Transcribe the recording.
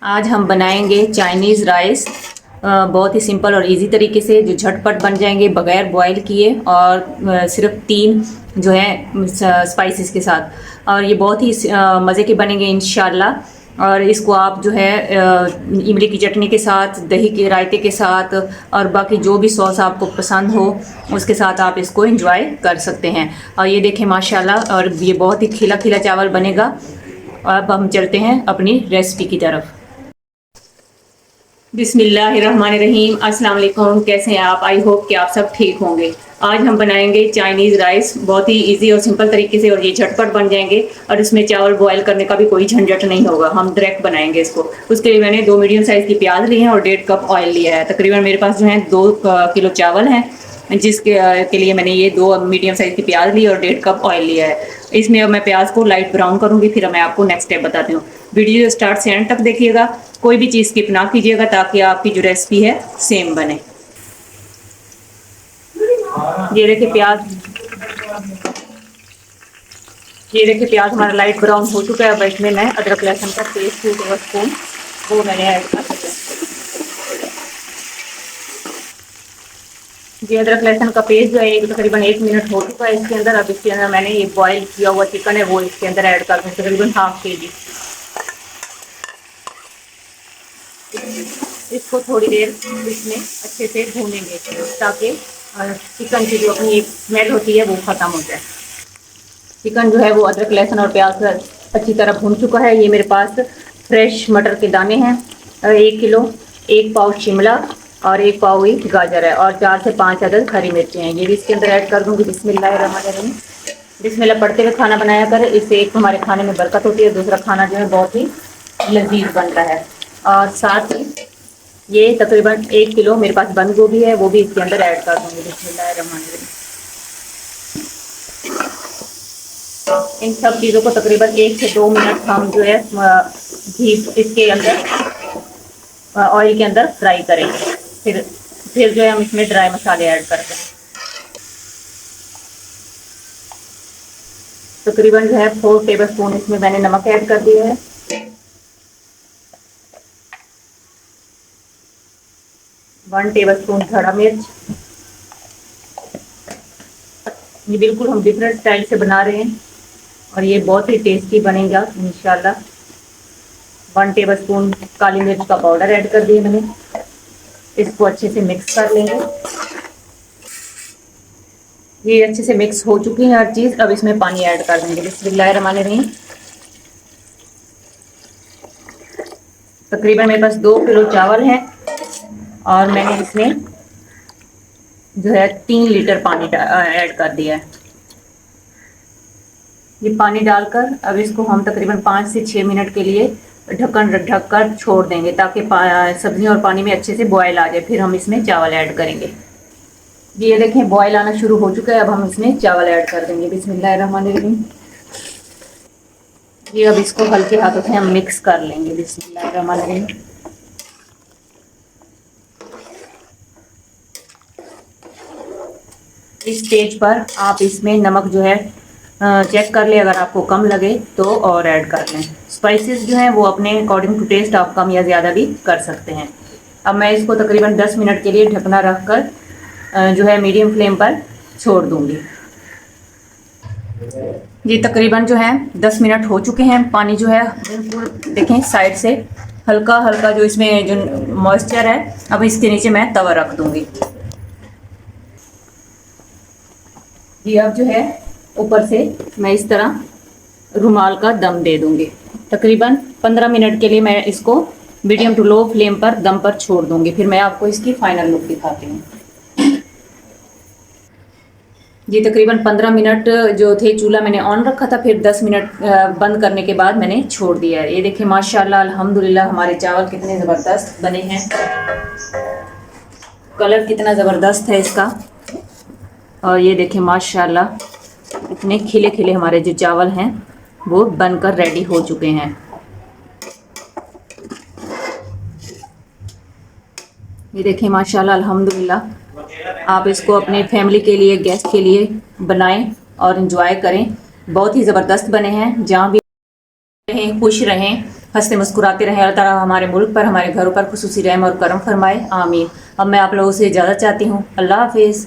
आज हम बनाएंगे चाइनीज़ राइस। बहुत ही सिंपल और इजी तरीके से जो झटपट बन जाएंगे बगैर बॉईल किए और सिर्फ 3 जो है स्पाइसेस के साथ। और ये बहुत ही मज़े के बनेंगे इंशाल्लाह। और इसको आप जो है इमली की चटनी के साथ, दही के रायते के साथ और बाकी जो भी सॉस आपको पसंद हो उसके साथ आप इसको एंजॉय कर सकते हैं। और ये देखें माशाल्लाह, और ये बहुत ही खिला खिला चावल बनेगा। अब हम चलते हैं अपनी रेसिपी की तरफ। बिस्मिल्लाहिर्रहमानिर्रहीम। अस्सलाम वालेकुम। कैसे हैं आप? आई होप कि आप सब ठीक होंगे। आज हम बनाएंगे चाइनीज़ राइस बहुत ही इजी और सिंपल तरीके से, और ये झटपट बन जाएंगे और इसमें चावल बॉयल करने का भी कोई झंझट नहीं होगा। हम डायरेक्ट बनाएंगे इसको। उसके लिए मैंने 2 मीडियम साइज़ की प्याज ली है और 1.5 कप ऑयल लिया है। तकरीबन मेरे पास जो है 2 किलो चावल हैं, जिसके के लिए मैंने ये 2 मीडियम साइज़ की प्याज ली और 1.5 कप ऑयल लिया है। इसमें अब मैं प्याज को लाइट ब्राउन करूँगी, फिर मैं आपको नेक्स्ट स्टेप बताती हूँ। वीडियो स्टार्ट से एंड तक देखिएगा, कोई भी चीज़ स्किप ना कीजिएगा ताकि आपकी जो रेसिपी है सेम बने। ये देखिए प्याज हमारा लाइट ब्राउन हो चुका है। अब इसमें मैं अदरक लहसुन का पेस्ट 2 टेबलस्पून वो मैंने ऐड कर दिया। ये अदरक लहसुन का पेस्ट जो है तकरीबन 1 मिनट हो चुका है इसके अंदर। अब इसके अंदर मैंने ये बॉईल किया हुआ चिकन है वो इसके अंदर ऐड कर दूँ, तकरीबन ½ kg। इसको थोड़ी देर इसमें अच्छे से भूनेंगे ताकि चिकन की जो अपनी स्मेल होती है वो ख़त्म हो जाए। चिकन जो है वो अदरक लहसुन और प्याज अच्छी तरह भून चुका है। ये मेरे पास फ्रेश मटर के दाने हैं 1 किलो, 1 पाव शिमला और 1 पाव ही गाजर है, और 4 से 5 अदद हरी मिर्ची हैं। ये भी इसके अंदर ऐड कर दूँगी। बिस्मिल्लाहिर्रहमानिर्रहीम। बिस्मिल्लाह पढ़ते हुए खाना बनाया करें, इससे एक हमारे खाने में बरकत होती है, दूसरा खाना जो है बहुत ही लजीज बनता है। और साथ ही ये तकरीबन 1 किलो मेरे पास बंद गोभी है, वो भी इसके अंदर ऐड कर दूँगी। बिस्मिल्लाहिर्रहमानिर्रहीम। इन सब चीज़ों को तकरीबन 1 से 2 मिनट हम जो है घी इसके अंदर ऑयल के अंदर फ्राई करेंगे। फिर जो है हम इसमें ड्राई मसाले ऐड करते हैं। तकरीबन जो है 4 टेबलस्पून इसमें मैंने नमक ऐड कर दिया है। वन टेबलस्पून हरा मिर्च। ये बिल्कुल हम डिफरेंट स्टाइल से बना रहे हैं और ये बहुत ही टेस्टी बनेगा इंशाल्लाह। 1 टेबलस्पून काली मिर्च का पाउडर ऐड कर दिया मैंने। इसको अच्छे से मिक्स कर लेंगे। ये अच्छे से मिक्स हो चुकी है हर चीज़। अब इसमें पानी ऐड कर देंगे। बिस्मिल्लाहिर्रहमानिर्रहीम। तकरीबन मेरे पास 2 किलो चावल है और मैंने इसमें जो है 3 लीटर पानी ऐड कर दिया है। ये पानी डालकर अब इसको हम तकरीबन 5 से 6 मिनट के लिए ढक कर छोड़ देंगे ताकि सब्जी और पानी में अच्छे से बॉयल आ जाए। फिर हम इसमें चावल ऐड करेंगे। ये देखें बॉयल आना शुरू हो चुका है। अब हम इसमें चावल ऐड कर देंगे। बिस्मिल्लाहिर्रहमानिर्रहीम। ये अब इसको हल्के हाथों से हम मिक्स कर लेंगे। बिस्मिल्लाहिर्रहमानिर्रहीम। इस स्टेज पर आप इसमें नमक जो है चेक कर ले, अगर आपको कम लगे तो और ऐड कर लें। स्पाइसेस जो हैं वो अपने अकॉर्डिंग टू टेस्ट आप कम या ज़्यादा भी कर सकते हैं। अब मैं इसको तकरीबन 10 मिनट के लिए ढकना रखकर जो है मीडियम फ्लेम पर छोड़ दूंगी। ये तकरीबन जो है 10 मिनट हो चुके हैं। पानी जो है बिल्कुल देखें साइड से हल्का हल्का जो इसमें जो मॉइस्चर है, अब इसके नीचे मैं तवा रख दूंगी। ये अब जो है ऊपर से मैं इस तरह रुमाल का दम दे दूंगी। तकरीबन 15 मिनट के लिए मैं इसको मीडियम टू लो फ्लेम पर दम पर छोड़ दूंगी। फिर मैं आपको इसकी फाइनल लुक दिखाती हूँ। ये तकरीबन 15 मिनट जो थे चूल्हा मैंने ऑन रखा था, फिर 10 मिनट बंद करने के बाद मैंने छोड़ दिया है। ये देखिए माशाल्लाह अल्हम्दुलिल्लाह हमारे चावल कितने ज़बरदस्त बने हैं। कलर कितना ज़बरदस्त है इसका। और ये देखिए माशाल्लाह इतने खिले खिले हमारे जो चावल हैं वो बनकर रेडी हो चुके हैं। ये देखिए माशाल्लाह अल्हम्दुलिल्लाह। आप इसको अपने फैमिली के लिए, गेस्ट के लिए बनाएं और एंजॉय करें। बहुत ही ज़बरदस्त बने हैं। जहाँ भी रहें खुश रहें हंसते मुस्कुराते रहें। अल्लाह ताला हमारे मुल्क पर, हमारे घरों पर खुसूसी रहम और करम फरमाए, आमीन। अब मैं आप लोगों से इजाज़त चाहती हूँ। अल्लाह हाफिज़।